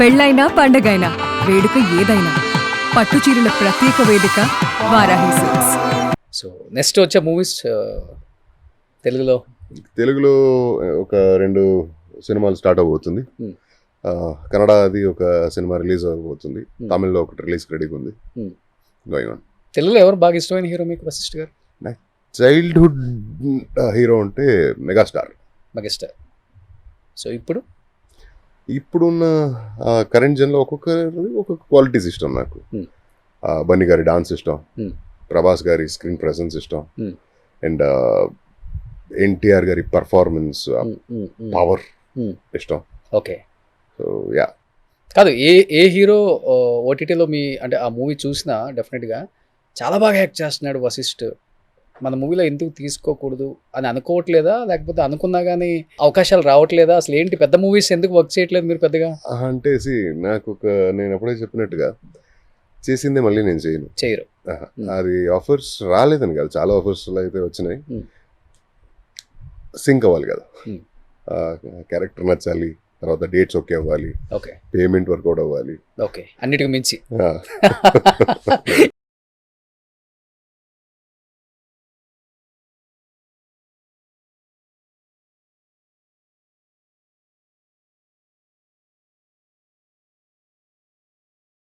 పెళ్ళైనా పండగైనా వేడుక ఏదైనా పట్టు చీరల ప్రత్యేక వేదిక వారాహి సిల్క్స్. సో నెక్స్ట్ వచ్చే మూవీస్ తెలుగులో ఒక 2 సినిమాలు స్టార్ట్ అవబోతుంది. Hmm. కన్నడది ఒక సినిమా రిలీజ్ అవబోతుంది. Hmm. తమిళ్లో ఒకటి రిలీజ్ రెడీగా ఉంది. Going on. తెలుగులో ఎవరు బాగా ఇష్టమైన హీరో మీకు వశిష్ఠ్ గారు? చైల్డ్హుడ్ హీరో అంటే మెగాస్టార్. మెగాస్టార్. సో ఇప్పుడున్న కరెంట్ జన్లో ఒక్కొక్క క్వాలిటీస్ ఇష్టం నాకు. బన్నీ గారి డాన్స్ ఇష్టం, ప్రభాస్ గారి స్క్రీన్ ప్రెసెన్స్ ఇష్టం, అండ్ ఎన్టీఆర్ గారి పర్ఫార్మెన్స్ పవర్ ఇష్టం. ఓకే. సో యా, కాదు ఏ హీరో ఓటీటీలో మీ అంటే ఆ మూవీ చూసినా డెఫినెట్గా చాలా బాగా యాక్ట్ చేస్తున్నాడు వశిష్ఠ్, మన మూవీలో ఎందుకు తీసుకోకూడదు అని అనుకోవట్లేదా? లేకపోతే అనుకున్నా కానీ అవకాశాలు రావట్లేదా? అసలు ఏంటి పెద్ద మూవీస్ ఎందుకు వర్క్ చేయట్లేదు మీరు పెద్దగా? అంటే నేను అప్పుడే చెప్పినట్టుగా చేసిందే మళ్ళీ నేను చేయరు. అది ఆఫర్స్ రాలేదని కాదు, చాలా ఆఫర్స్ అయితే వచ్చినాయి. సింక్ అవ్వాలి కదా, క్యారెక్టర్ నచ్చాలి, తర్వాత డేట్స్ ఓకే అవ్వాలి, ఓకే, పేమెంట్ వర్కౌట్ అవ్వాలి, ఓకే, అన్నిటికి మించి.